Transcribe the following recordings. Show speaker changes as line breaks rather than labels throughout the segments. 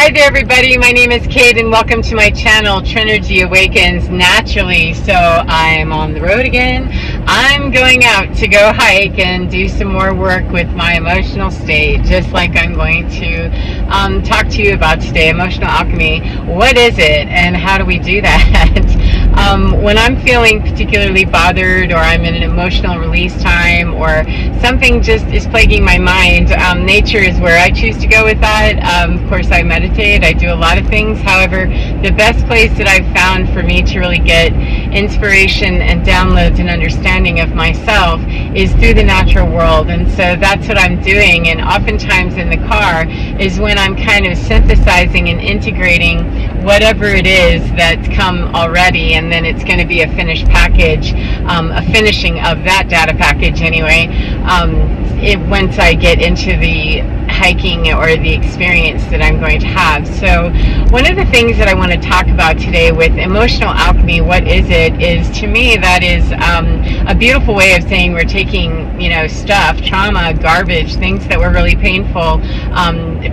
Hi there everybody, my name is Kate and welcome to my channel Trinergy Awakens Naturally. So I'm on the road again. I'm going out to go hike and do some more work with my emotional state, just like I'm going to talk to you about today. Emotional alchemy. What is it and how do we do that? When I'm feeling particularly bothered, or I'm in an emotional release time, or something just is plaguing my mind, nature is where I choose to go with that. Of course I meditate, I do a lot of things. However, the best place that I've found for me to really get inspiration and downloads and understanding of myself is through the natural world. And so that's what I'm doing, and oftentimes in the car is when I'm kind of synthesizing and integrating whatever it is that's come already, and then it's going to be a finished package, a finishing of that data package anyway, once I get into the hiking or the experience that I'm going to have. So one of the things that I want to talk about today with emotional alchemy, what is it, is to me that is a beautiful way of saying we're taking, stuff, trauma, garbage, things that were really painful,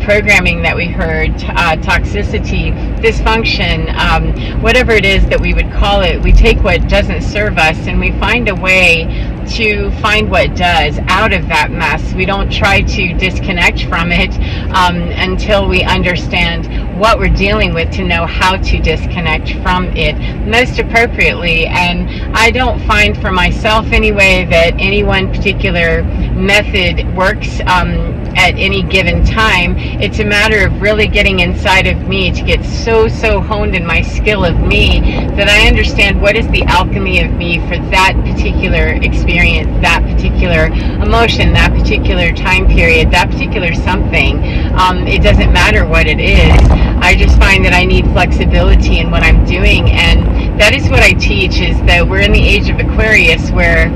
programming that we heard, toxicity, dysfunction, whatever it is that we would call it. We take what doesn't serve us and we find a way to find what does out of that mess. We don't try to disconnect from it until we understand what we're dealing with, to know how to disconnect from it most appropriately. And I don't find for myself anyway that any one particular method works at any given time. It's a matter of really getting inside of me to get so honed in my skill of me that I understand what is the alchemy of me for that particular experience, that particular emotion, that particular time period, that particular something. It doesn't matter what it is. I just find that I need flexibility in what I'm doing, and that is what I teach, is that we're in the age of Aquarius where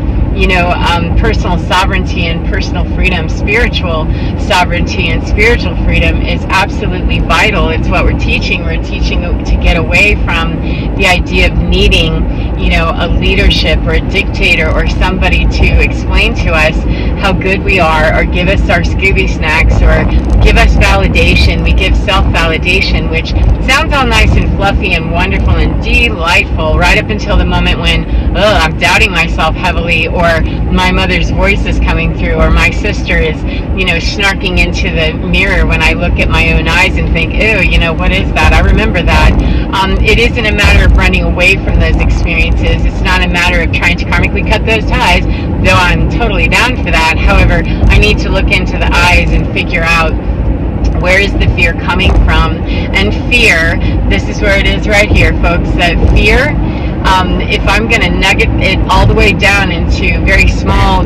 personal sovereignty and personal freedom, spiritual sovereignty and spiritual freedom is absolutely vital. It's what we're teaching. We're teaching to get away from the idea of needing, a leadership or a dictator or somebody to explain to us how good we are, or give us our Scooby snacks, or give us validation. We give self-validation, which sounds all nice and fluffy and wonderful and delightful right up until the moment when I'm doubting myself heavily, or my mother's voice is coming through, or my sister is, snarking into the mirror when I look at my own eyes and think, ew, what is that? I remember that. It isn't a matter of running away from those experiences. It's not a matter of trying to karmically cut those ties, though I'm totally down for that. However, I need to look into the eyes and figure out, where is the fear coming from? And fear, this is where it is right here, folks, that fear, if I'm going to nugget it all the way down into very small,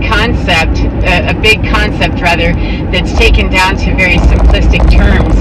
concept, a big concept rather, that's taken down to very simplistic terms.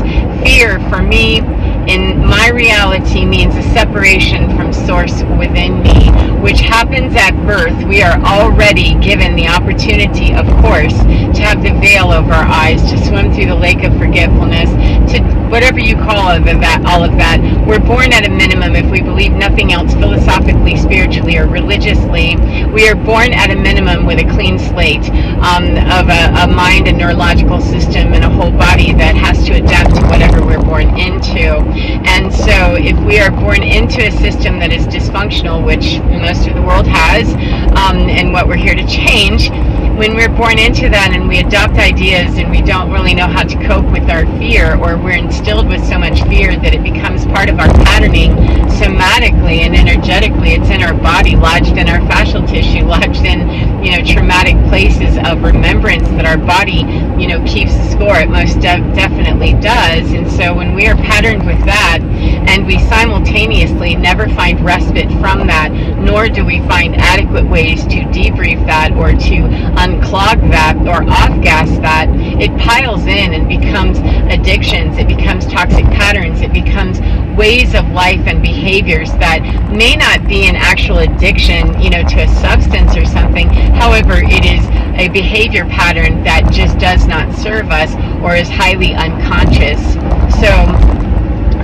Fear, for me, in my reality, means a separation from source within me, which happens at birth. We are already given the opportunity, of course, to have the veil over our eyes, to swim through the lake of forgetfulness, to whatever you call all of that. We're born at a minimum, if we believe nothing else, philosophically, spiritually, or religiously. We are born at a minimum with a clean slate of a mind, a neurological system, and a whole body that has to adapt to whatever we're born into. And so if we are born into a system that is dysfunctional, which most of the world has, and what we're here to change, when we're born into that and we adopt ideas and we don't really know how to cope with our fear, or we're instilled with so much fear that it becomes part of our patterning somatically and energetically, it's in our body, lodged in our fascial tissue, lodged in, traumatic places of remembrance that our body, keeps score. It most definitely does. And so when we are patterned with that, and we simultaneously never find respite from that, nor do we find adequate ways to debrief that, or to unclog that, or off-gas that, it piles in and becomes addictions. It becomes toxic patterns. It becomes ways of life and behaviors that may not be an actual addiction, to a substance or something. However, it is a behavior pattern that just does not serve us, or is highly unconscious. So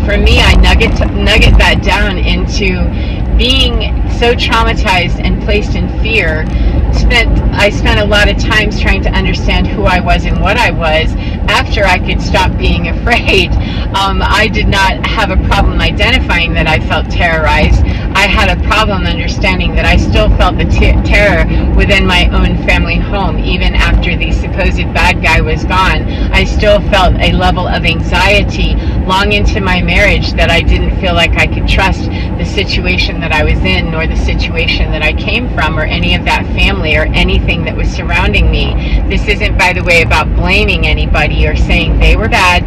for me, I nugget that down into being so traumatized and placed in fear. I spent a lot of times trying to understand who I was and what I was. After after I could stop being afraid, I did not have a problem identifying that I felt terrorized. I had a problem understanding that I still felt the terror within my own family home. Even after the supposed bad guy was gone, I still felt a level of anxiety long into my marriage that I didn't feel like I could trust the situation that I was in, nor the situation that I came from, or any of that family, or anything that was surrounding me. This isn't, by the way, about blaming anybody or saying they were bad.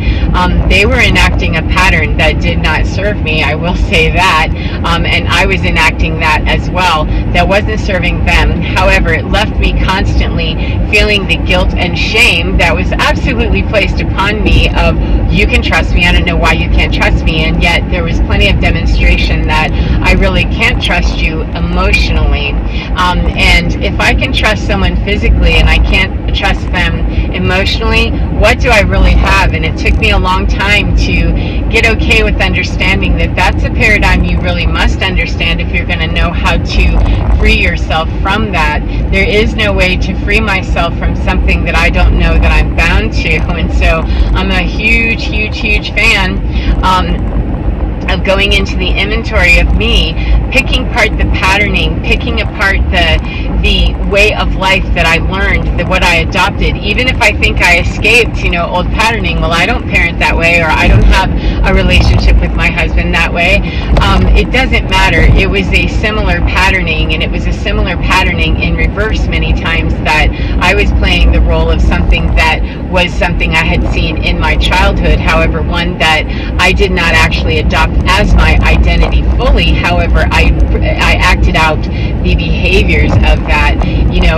They were enacting a pattern that did not serve me, I will say that, and I was enacting that as well, that wasn't serving them. However, it left me constantly feeling the guilt and shame that was absolutely placed upon me of, you can trust me, I don't know why you can't trust me, and yet there was plenty of demonstration that I really can't trust you emotionally. And if I can trust someone physically and I can't trust them emotionally, what do I really have? And it took me a long time to get okay with understanding that that's a paradigm you really must understand if you're going to know how to free yourself from that. There is no way to free myself from something that I don't know that I'm bound to. And so I'm a huge, huge, huge fan of going into the inventory of me, picking apart the patterning, picking apart the way of life that I learned, what I adopted. Even if I think I escaped, old patterning, well, I don't parent that way, or I don't have a relationship with my husband that way. It doesn't matter. It was a similar patterning, and it was a similar patterning in reverse many times, that I was playing the role of something that was something I had seen in my childhood. However, one that I did not actually adopt as my identity fully. However, I acted out the behaviors of that,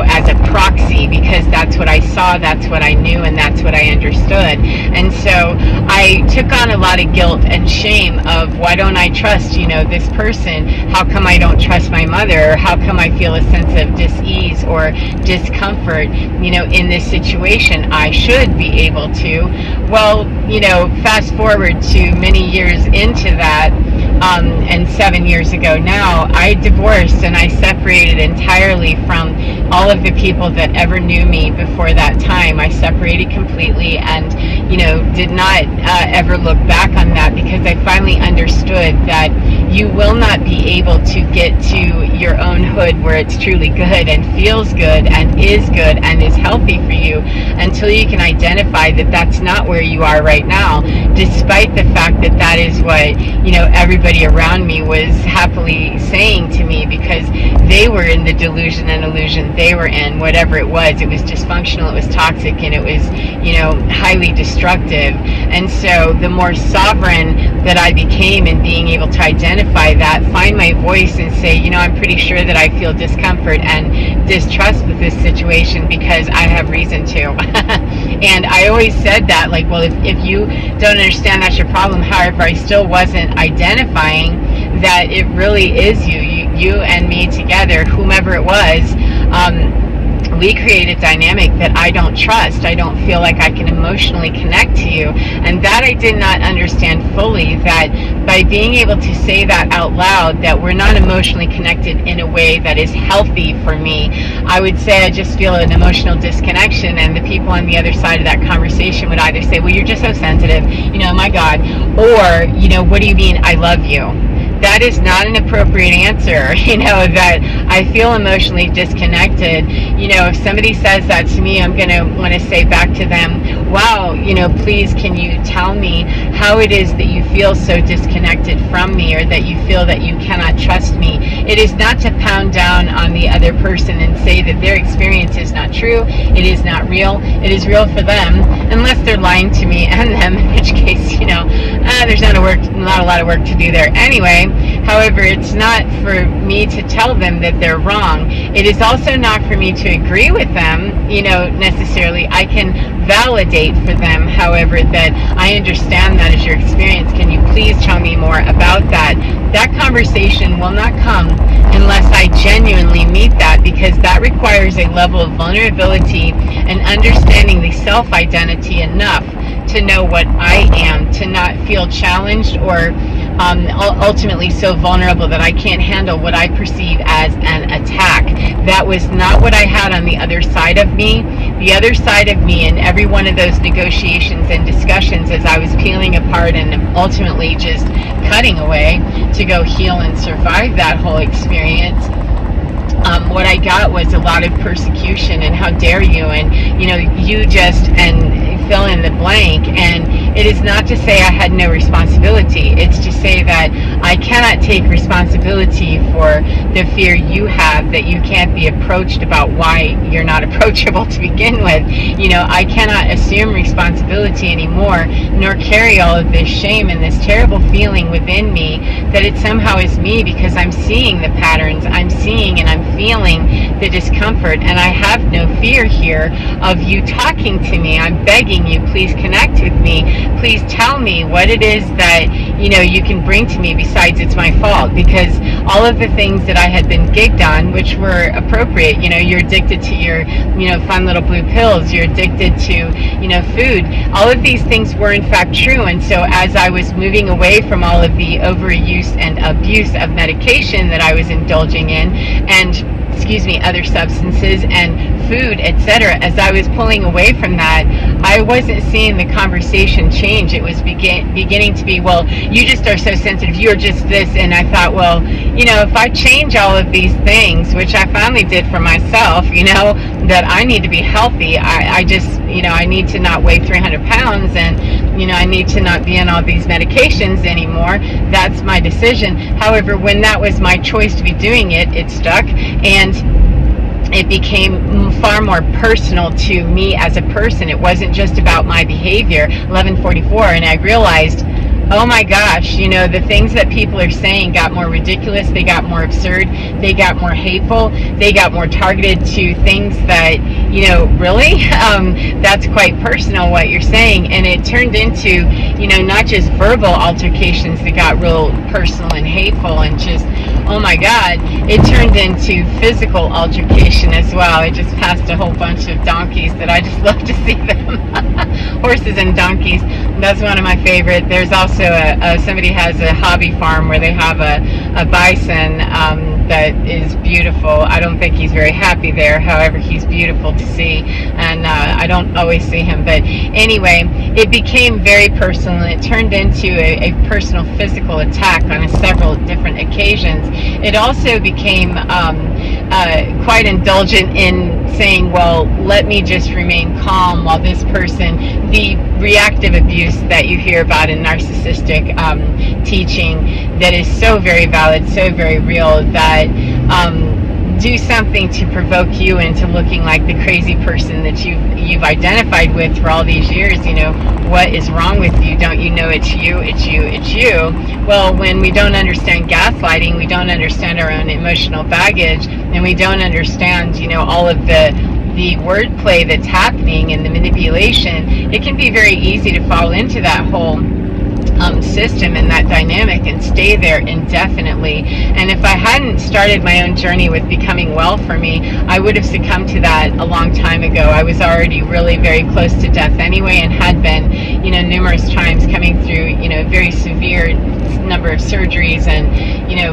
as a proxy, because that's what I saw, that's what I knew, and that's what I understood. And so I took on a lot of guilt and shame of, why don't I trust, this person? How come I don't trust my mother? Or how come I feel a sense of dis-ease or discomfort, in this situation? I should be able to. Well, fast forward to many years into that, and 7 years ago now, I divorced and I separated entirely from all of the people that ever knew me before that time. I separated completely and, did not ever look back on that, because I finally understood that you will not be able to get to your own hood where it's truly good and feels good and is healthy for you until you can identify that that's not where you are right now, despite the fact that that is what, everybody around me was happily saying to me, because they were in the delusion and illusion they were in. Whatever it was dysfunctional, it was toxic, and it was, highly destructive. And so the more sovereign that I became in being able to identify that, find my voice and say, I'm pretty sure that I feel discomfort and distrust with this situation because I have reason to. And I always said that, like, well, if you don't understand, that's your problem. However, I still wasn't identifying that it really is you and me together, whomever it was. We create a dynamic that I don't trust. I don't feel like I can emotionally connect to you. And that I did not understand fully, that by being able to say that out loud, that we're not emotionally connected in a way that is healthy for me. I would say I just feel an emotional disconnection, and the people on the other side of that conversation would either say, well, you're just so sensitive, my God, or, what do you mean I love you? That is not an appropriate answer, that I feel emotionally disconnected. If somebody says that to me, I'm going to want to say back to them, wow, please, can you tell me how it is that you feel so disconnected from me, or that you feel that you cannot trust me? It is not to pound down on the other person and say that their experience is not true, it is not real. It is real for them, unless they're lying to me and them, in which case, there's not a lot of work to do there anyway. However, it's not for me to tell them that they're wrong. It is also not for me to agree with them, necessarily. I can validate for them, however, that I understand that is your experience. Can you please tell me more about that? That conversation will not come unless I genuinely meet that, because that requires a level of vulnerability and understanding the self-identity enough to know what I am, to not feel challenged or ultimately so vulnerable that I can't handle what I perceive as an attack. That was not what I had on the other side of me. the other side of me in every one of those negotiations and discussions, as I was peeling apart and ultimately just cutting away to go heal and survive that whole experience, what I got was a lot of persecution and how dare you, and you just, and fill in the blank. And it is not to say I had no responsibility. It's to say that I cannot take responsibility for the fear you have that you can't be approached about why you're not approachable to begin with. I cannot assume responsibility anymore, nor carry all of this shame and this terrible feeling within me that it somehow is me, because I'm seeing the patterns, I'm seeing and I'm feeling the discomfort, and I have no fear here of you talking to me. I'm begging you, please connect with me. Please tell me what it is that you can bring to me besides it's my fault, because all of the things that I had been gigged on, which were appropriate, you're addicted to your fun little blue pills, you're addicted to food, all of these things were in fact true. And so as I was moving away from all of the overuse and abuse of medication that I was indulging in, and other substances and food, etc., as I was pulling away from that, I wasn't seeing the conversation change. It was beginning to be, well, you just are so sensitive, you're just this. And I thought, well, if I change all of these things, which I finally did for myself, that I need to be healthy, I just, I need to not weigh 300 pounds, and I need to not be on all these medications anymore. That's my decision. However, when that was my choice to be doing it, it stuck, and it became far more personal to me as a person. It wasn't just about my behavior. 11:44, and I realized, oh my gosh, the things that people are saying got more ridiculous, they got more absurd, they got more hateful, they got more targeted to things that, really, that's quite personal what you're saying. And it turned into, not just verbal altercations that got real personal and hateful and just, oh my God, it turned into physical altercation as well. I just passed a whole bunch of donkeys that I just love to see them. Horses and donkeys, that's one of my favorite. There's also somebody has a hobby farm where they have a bison that is beautiful. I don't think he's very happy there. However, he's beautiful to see, and I don't always see him. But anyway, it became very personal, and it turned into a personal physical attack on several different occasions. It also became quite indulgent in saying, well, let me just remain calm while this person, the reactive abuse that you hear about in narcissistic teaching that is so very valid, so very real, that do something to provoke you into looking like the crazy person that you've identified with for all these years. What is wrong with you? Don't you know it's you, it's you, it's you? Well, when we don't understand gaslighting, we don't understand our own emotional baggage, and we don't understand, all of the wordplay that's happening and the manipulation, it can be very easy to fall into that whole system and that dynamic and stay there indefinitely. And if I hadn't started my own journey with becoming well for me, I would have succumbed to that a long time ago. I was already really very close to death anyway, and had been, numerous times, coming through, very severe number of surgeries, and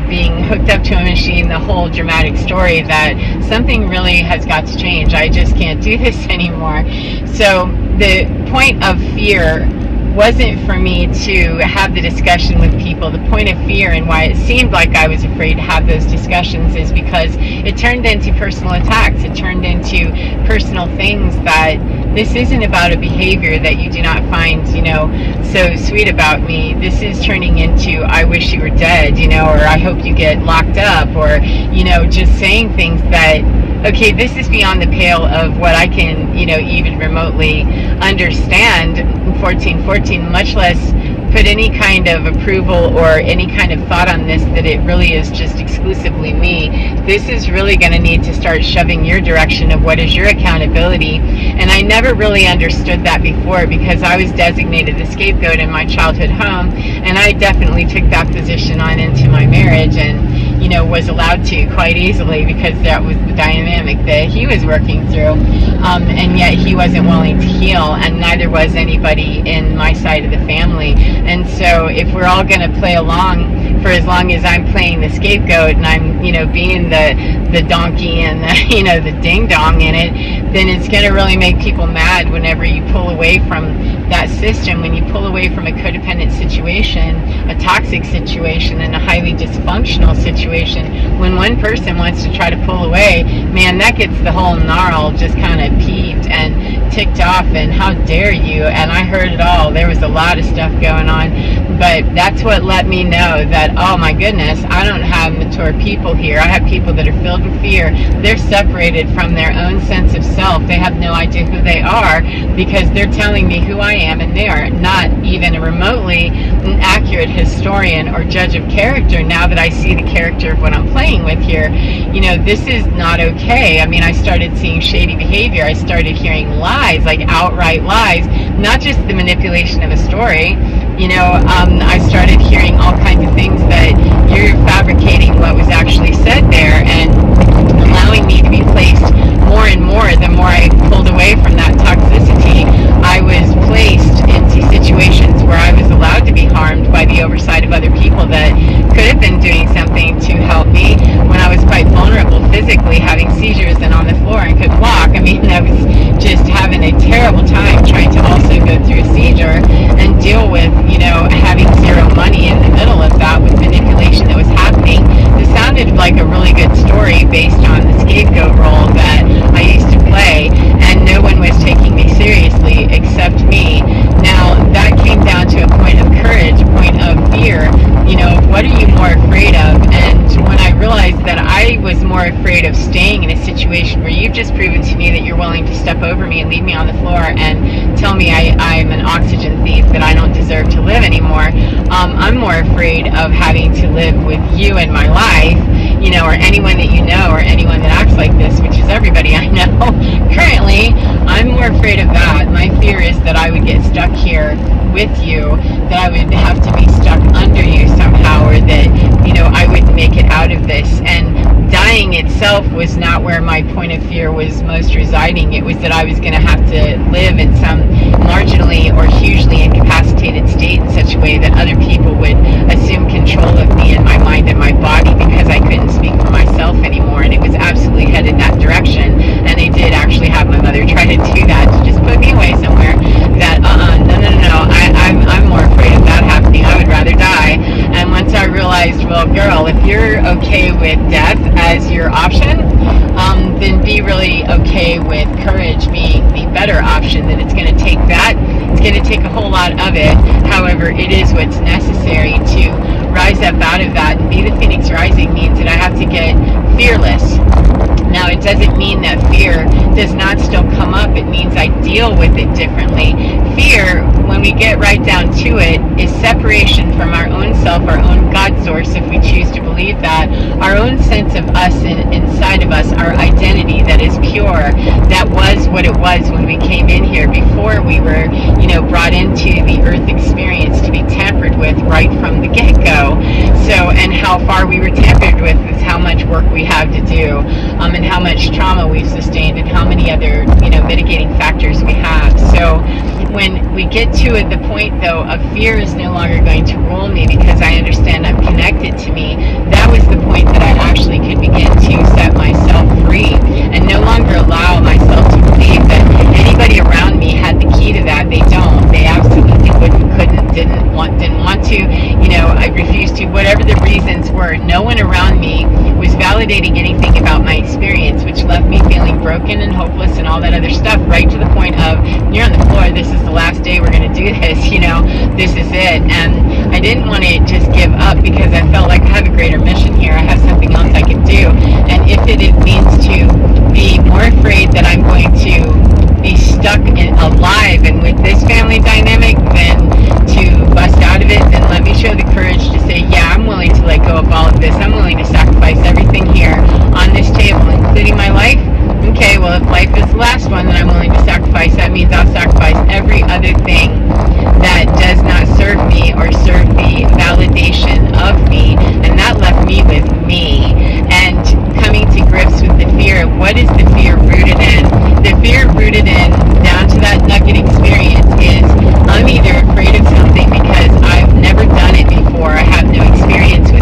being hooked up to a machine, the whole dramatic story that something really has got to change. I just can't do this anymore. So the point of fear wasn't for me to have the discussion with people. The point of fear, and why it seemed like I was afraid to have those discussions, is because it turned into personal attacks. It turned into personal things that this isn't about a behavior that you do not find, so sweet about me. This is turning into, I wish you were dead, or I hope you get locked up, or, just saying things that, okay, this is beyond the pale of what I can, even remotely understand. 1414, much less put any kind of approval or any kind of thought on this, that it really is just exclusively me. This is really going to need to start shoving your direction of what is your accountability. And I never really understood that before, because I was designated the scapegoat in my childhood home, and I definitely took that position on into my marriage, and was allowed to quite easily, because that was the dynamic that he was working through, and yet he wasn't willing to heal, and neither was anybody in my side of the family. And so if we're all going to play along for as long as I'm playing the scapegoat and I'm, being the donkey and the, the ding dong in it, then it's going to really make people mad whenever you pull away from that system. When you pull away from a codependent situation, a toxic situation, and a highly dysfunctional situation, when one person wants to try to pull away, man, that gets the whole gnarl just kind of peeved and ticked off, and how dare you. And I heard it all. There was a lot of stuff going on, but that's what let me know that, oh my goodness, I don't have mature people here. I have people that are filled with fear. They're separated from their own sense of self. They have no idea who they are because they're telling me who I am, and they are not even remotely an accurate historian or judge of character. Now that I see the character of what I'm playing with here, this is not okay. I mean, I started seeing shady behavior. I started hearing lies, like outright lies, not just the manipulation of a story. I started hearing all kinds of things that you're fabricating what was actually said there, and allowing me to be placed more and more. The more I pulled away from that toxicity, I was placed into situations where I was allowed to be harmed by the oversight of other people that could have been doing something to help me when I was quite vulnerable physically, having seizures and on the floor and couldn't walk. I mean, I was just having a terrible time trying to also go through a seizure and deal with, having zero money in the middle of that with manipulation that was happening. This sounded like a really good story based on the scapegoat role that I used to play, and no one was taking me seriously except me. Now, that came down to a point of courage, a point of fear. What are you more afraid of? And when I realized that I was more afraid of staying in a situation where you've just proven to me that you're willing to step over me and leave me on the floor and tell me I'm an oxygen thief, that I don't deserve to live anymore, I'm more afraid of having to live with you in my life, or anyone that you know, or anyone that acts like this, which is everybody I know. Currently, I'm more afraid of that. My fear is that I would get stuck here with you, that I would have to be stuck under you somehow, or that, I wouldn't make it out of this. And dying itself was not where my point of fear was most residing. It was that I was going to have to live in some marginally or hugely incapacitated state in such a way that other people would assume control of me and my mind and my body, because I couldn't speak for myself anymore. And it was absolutely headed that direction. And they did actually have my mother try to do that, to just put me away somewhere. That no, I'm more afraid of that happening. I would rather die. And once I realized, well, girl, if you're okay with death as your option, then be really okay with courage being the better option. That it's going to take that. It's going to take a whole lot of it. However, it is what's necessary to rise up out of that. And be the phoenix rising means that I have to get fearless. Now, it doesn't mean that fear does not still come up. It means I deal with it differently. Fear, when we get right down to it, is separation from our own self, our own God source, if we choose to believe that, our own sense of us inside of us, our identity that is pure, that was what it was when we came in here, before we were, brought into the earth experience to be tampered with right from the get-go. So, and how far we were tampered with is how much work we have to do, and how much trauma we've sustained, and how many other, mitigating factors we have. So when we get to the point, though, of fear is no longer going to rule me because I understand I'm connected to me, that was the point that I actually could begin to set myself free and no longer allow myself to believe that anybody around me had the key to that. They don't. They absolutely wouldn't, couldn't, didn't want to. I refused to. Whatever the reasons were, no one around me was validating anything about my experience, which left me feeling broken and hopeless and all that other stuff, right to the point of, you're on the floor, this is the last day we're going to do this, this is it. And I didn't want to just give up, because I felt like I have a greater mission here. I have something else I can do. And if it means to be more afraid that I'm going to be stuck alive and with this family dynamic than to bust out of it, then let me show the courage to say, yeah, I'm willing to let go of all of this. I'm willing to sacrifice everything here on this table, including my life. Okay, well, if life is the last one that I'm willing to sacrifice, that means I'll sacrifice every other thing that does not serve me or serve the validation of me. And that left me with me. And coming to grips with the fear, what is the fear rooted in? The fear rooted in, down to that nugget experience, is I'm either afraid of something because I've never done it before, I have no experience with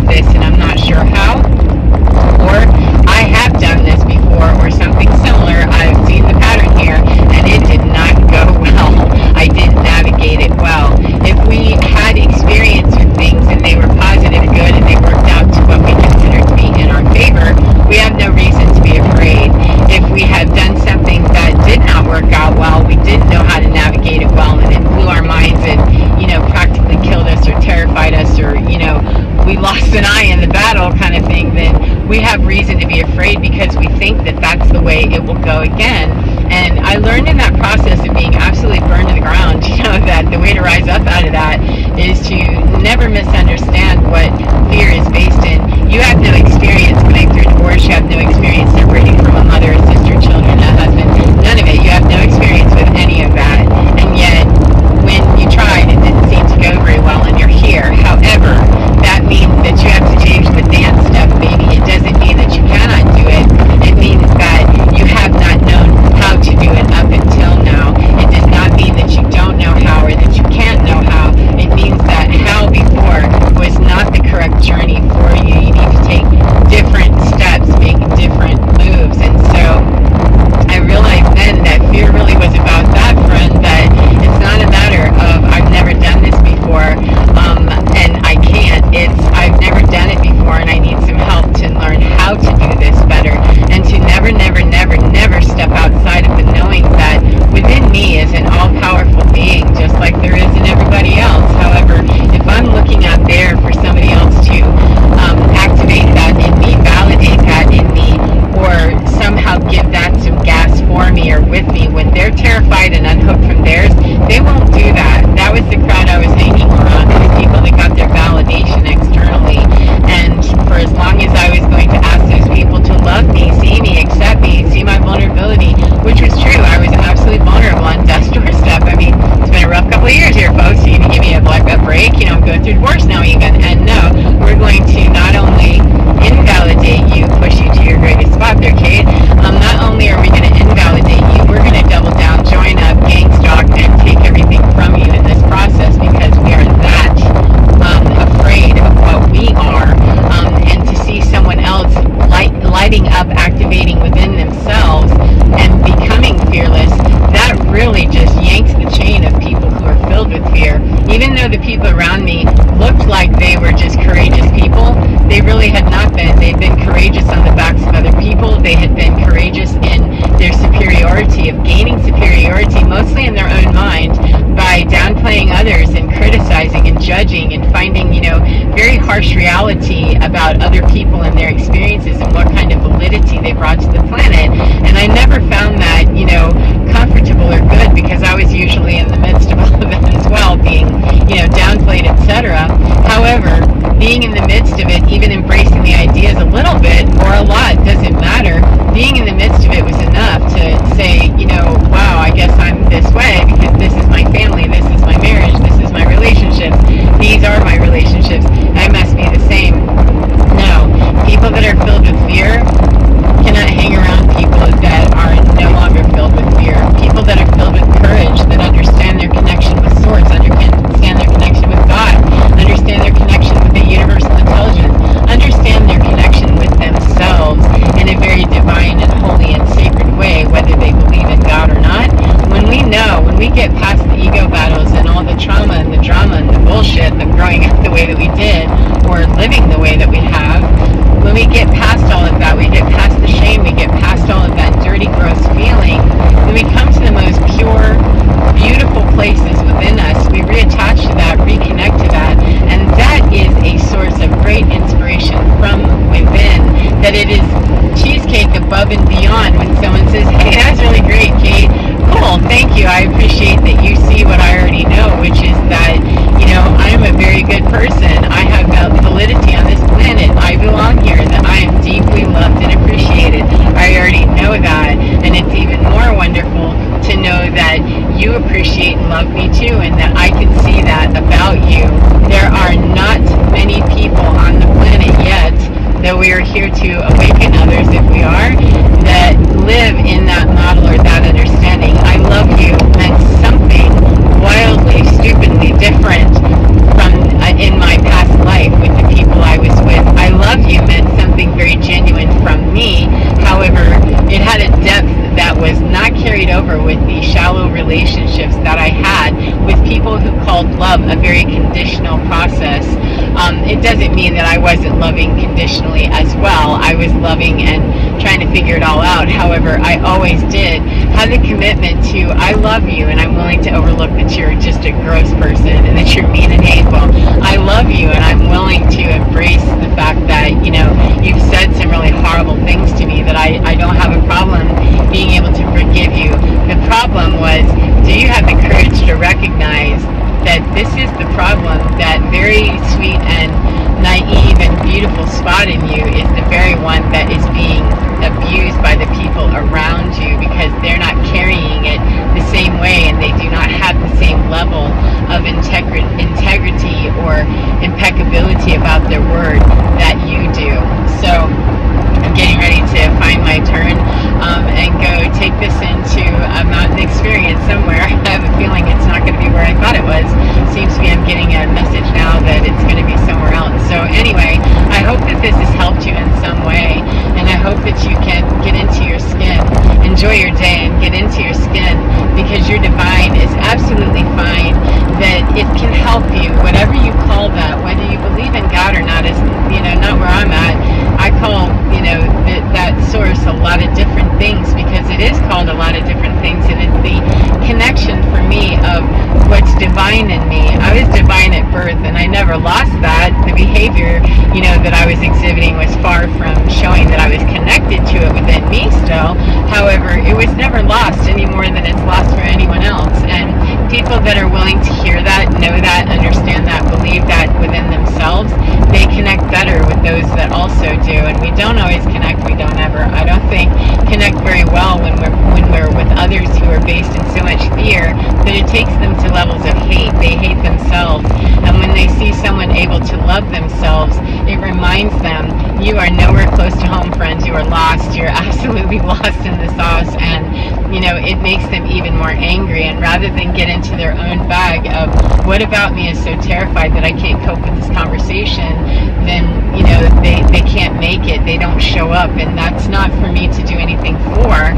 go again. And I learned in that process of being absolutely burned to the ground, that the way to rise up out of that is to never misunderstand what fear is based in. You have no experience going through divorce. You have no experience separating from a mother, a sister, children, a husband. None of it. You have no experience with any of that. And yet, when you tried, it didn't seem to go very well, and you're here. However, that means that you have to change the dance step, baby. It doesn't mean that you cannot do it. It means that you have not known how to do it up until now. It does not mean that you don't know how or that you can't know how. It means that how before was not the correct journey for you. You need to take different steps, make different moves. And so I realized then that fear really was about that, friend, that it's not a matter of I've never done this before, and I can't. It's I've never done it before and I need some help to learn how to do this better, and to never, never, never, never step outside of the knowing that within me is an all-powerful being, just like there is in everybody else. However, if I'm looking out there for somebody else to activate that in me, validate that in me, or somehow give that some gas for me or with me when they're terrified and unhooked from theirs, they won't do that. That was the crowd I was hanging around, the people that got their validation externally. And for as long as I was going to ask those people to love me, accept me, see my vulnerability, which was true. I was absolutely vulnerable on death's doorstep. I mean, it's been a rough couple of years here, folks. You need to give me a break. I'm going through divorce now even. And no, we're going to not only invalidate you, push you to your greatest spot there, Kate. Not only are we going to invalidate you, we're going to double down, join up, gang stalk, and take everything from you in this process, because we are that afraid of what we are. And to see someone else lighting up, activating within themselves and becoming fearless, that really just yanks the chain of people who are filled with fear. Even though the people around me looked like they were just courageous people, they really had not been. They'd been courageous on the backs of other people. They had been courageous in their superiority, of gaining superiority, mostly in their own mind, by downplaying others and criticizing and judging and finding, very harsh reality about other people and their experiences and what kind of validity they brought to the planet. And I never found that, comfortable or good, because I was usually in the midst of all of that as well, being, downplayed, etc. However, being in the midst of it, even embracing the ideas a little bit or a lot, doesn't matter. Being in the midst of it was enough to say, wow, I guess I'm this way because this is my family, this is my marriage, this is my relationships, these are my relationships, I must be the same. No, people that are filled with fear cannot hang around people that are no longer filled with fear. People that are filled with courage, that understand their connection with source, understand love a very conditional process. It doesn't mean that I wasn't loving conditionally as well. I was loving and trying to figure it all out. However, I always did have the commitment to, I love you and I'm willing to overlook that you're just a gross person and that you're mean and hateful. I love you and I'm willing to embrace the fact that, you've said some really horrible things to me, that I don't have a problem being able to forgive you. The problem was, do you have the courage to recognize that this is the problem? That very sweet and naive and beautiful spot in you is the very one that is being abused by the people around you, because they're not carrying it the same way and they do not have the same level of integrity or impeccability about their word that you do. So I'm getting ready to find my turn and go take this into a mountain experience somewhere. I have a feeling it's not going to be where I thought it was. Seems to be I'm getting a message now that it's going to be somewhere else. So anyway, I hope that this has helped you in some way, and I hope that you can get into your skin, enjoy your day and get into your skin, because your divine is absolutely fine, that it can help you, whatever you call that, whether you believe in God or not is, not where I'm at. I call, that source a lot of different things, because it is called a lot of different things, and it's the connection for me of what's divine in me. I was divine at birth and I never lost that. The behavior, that I was exhibiting was far from showing that I was connected to it within me still. However, it was never lost any more than it's lost for anyone else. And people that are willing to hear that, know that, understand that, believe that within themselves, they connect better with those that also do. And we don't always connect. We don't ever, I don't think, connect very well when we're with others who are based in so much fear that it takes them to levels of hate. They hate themselves. And when they see someone able to love themselves, it reminds them, you are nowhere close to home, friends. You are lost. You're absolutely lost in the sauce. And, it makes them even more angry. And rather than get into their own bag of, what about me is so terrified that I can't cope with this conversation, then, they can't make it. They don't show up. And that's not for me to do anything for.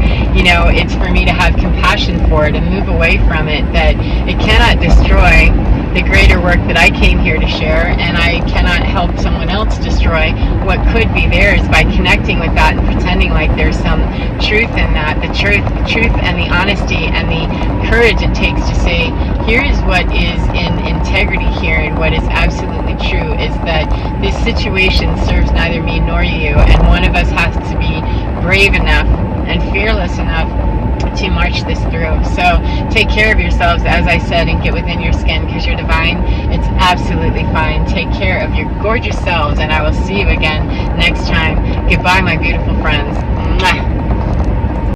It's for me to have compassion for it and move away from it, that it cannot destroy the greater work that I came here to share, and I cannot help someone else destroy what could be theirs by connecting with that and pretending like there's some truth in that. The truth and the honesty and the courage it takes to say, here's what is in integrity here, and what is absolutely true is that this situation serves neither me nor you, and one of us has to be brave enough and fearless enough to march this through. So take care of yourselves, as I said, and get within your skin, because you're divine. It's absolutely fine. Take care of your gorgeous selves, and I will see you again next time. Goodbye, my beautiful friends. Mwah.